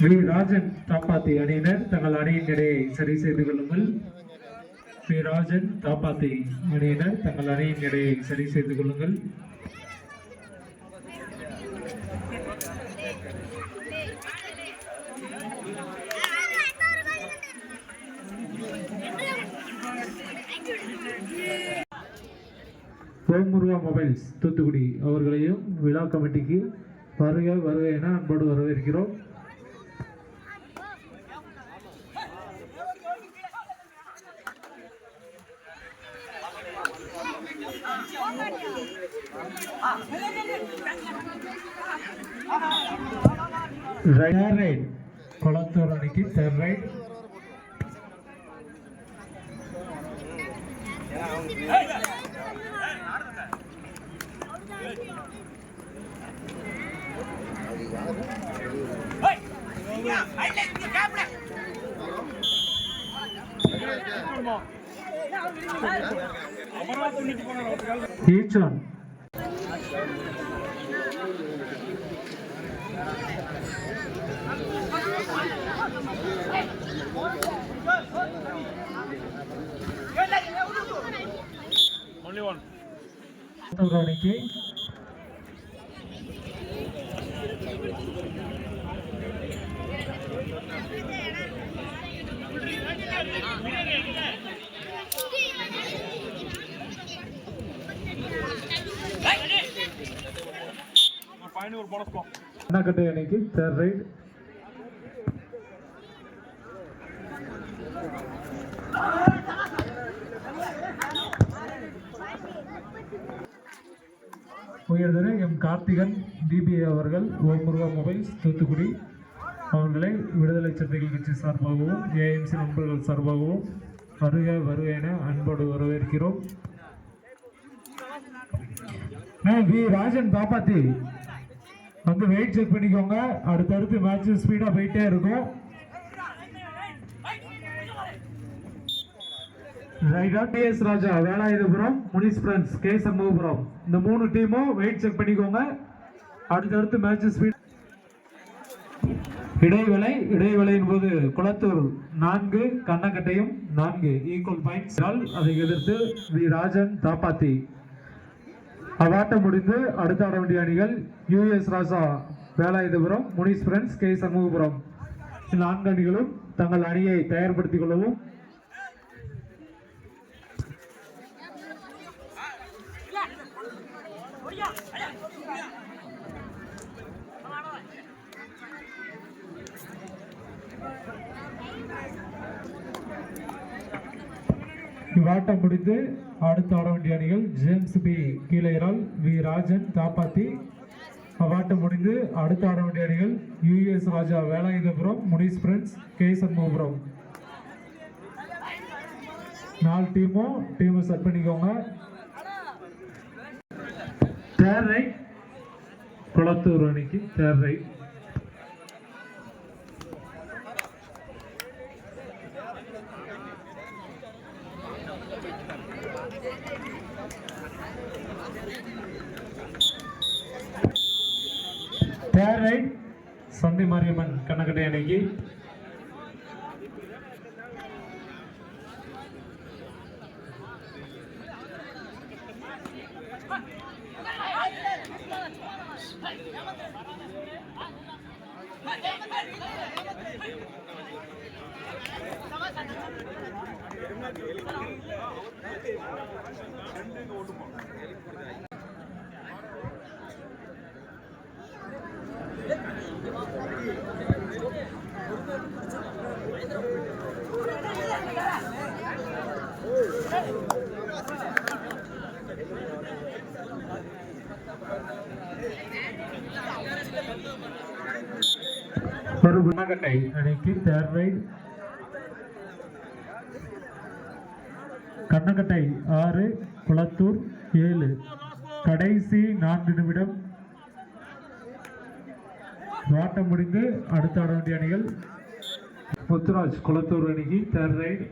We Rajan Thappathi அணியினர் தங்கள் அணியின் எடையை சரி செய்து கொள்ளுங்கள். வி ராஜன் தாப்பாத்தி அணியினர் தங்கள் அணியின் எடையை சரி செய்து கொள்ளுங்கள். ஓமுருகா மொபைல்ஸ் தூத்துக்குடி அவர்களையும் விழா கமிட்டிக்கு வருக வருக என அன்போடு வரவேற்கிறோம். கொளத்தூர் அணிக்கு third right. Each one. Only one. Nakate aniki third right. உயர்திரு எம் கார்த்திகன் டிபி அவர்கள் ஓமுருகா மொபைல்ஸ் தூத்துக்குடி அவர்களை விடுதலை சிறுத்தைகள் கட்சி சார்பாகவும் ஏஎம்சி நண்பர்கள் சார்பாகவும் வருக வருக என அன்போடு வரவேற்கிறோம். வி ராஜன் தாப்பாத்தி வந்து வெயிட் செக் பண்ணிக்கோங்க. அடுத்தடுத்து மேட்ச் ஸ்பீடா போயிட்டே இருக்கும். டிஎஸ் ராஜா வேலாயுதபுரம், முனிஸ் ஃப்ரெண்ட்ஸ் கே சண்முகபுரம், இந்த 3 டீமும் வெயிட் செக் பண்ணிக்கோங்க. அடுத்தடுத்து மேட்ச் ஸ்பீட். இடைவேளையின் போது குளத்தூர் 4 கண்ணக்கட்டையும் 4 ஈக்குவல் பாயிண்ட்ஸ். அதை எதிர்த்து வி ராஜன் தாப்பாத்தி. அவ்வாட்டம் முடிந்து அடுத்த ஆட வேண்டிய அணிகள் யுஎஸ் ராஜா வேலாயுதபுரம், முனிஸ் ஃப்ரெண்ட்ஸ் கே சண்முகபுரம். இந்த 4 அணிகளும் தங்கள் அணியை தயார்படுத்திக் கொள்ளவும். இவ்வாட்டம் முடிந்து அடுத்த ஆட வேண்டிய அணிகள் James B கீழையரால், we Rajan Thappathi. அவ்வாட்டம் முடிந்து அடுத்த ஆட வேண்டிய அணிகள் யுஎஸ் ராஜா வேலாயுதபுரம், முனிஸ் ஃப்ரெண்ட்ஸ் கே சண்முகபுரம். 4 டீமும் செட் பண்ணிக்கோங்க. தேர்ட் ரைட் குளத்தூர் அணிக்கு தேர்ட் ரைட். தேர்ட் ரைட் சந்தி மாரியம்மன் கண்ணக்கட்டை அணிக்கு. கண்ணகட்டை அணிக்கு தேர்ட் ரைட். கண்ணகட்டை 6 குளத்தூர் 7. கடைசி 4 நிமிடம். ஆட்டம் முடிந்து அடுத்த ஆட வேண்டிய அணிகள் முத்துராஜ் குளத்தூர் அணிக்கு தேர்ட் ரைட்.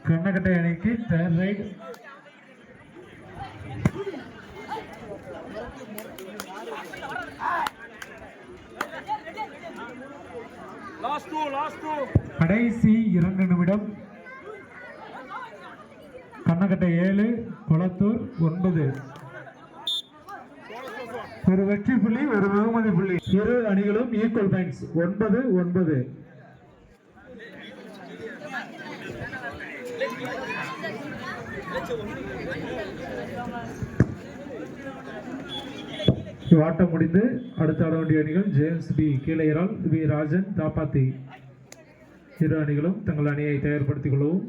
கண்ணகட்டை அணிக்கு தேர்ட் ரைட். கடைசி 2 நிமிடம். கண்ணகட்டை 7 குளத்தூர் 9. ஒரு வெற்றி புள்ளி ஒரு வெகுமதி புள்ளி. இரு அணிகளும் ஈக்குவல் பாயிண்ட்ஸ் 9-9. ஆட்டம் முடிந்து அடுத்த ஆட வேண்டிய அணிகள் James B கீழையரால், we Rajan Thappathi. இரு அணிகளும் தங்கள் அணியை தயார்படுத்திக் கொள்ளவும்.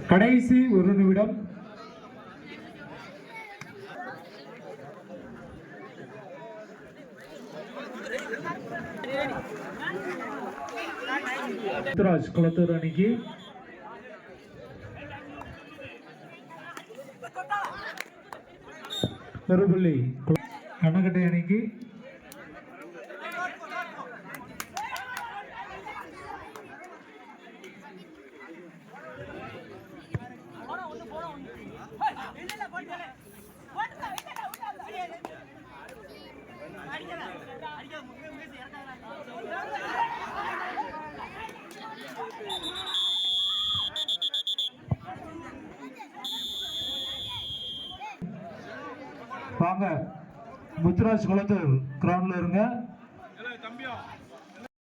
கடைசி 1 நிமிடம். முத்துராஜ் குளத்தூர் அணிக்கு ஒரு புள்ளி. கண்ணகட்டை அணிக்கு வாங்க முத்துராஜ் குளத்தூர் கிரவுண்ட்ல இருங்க.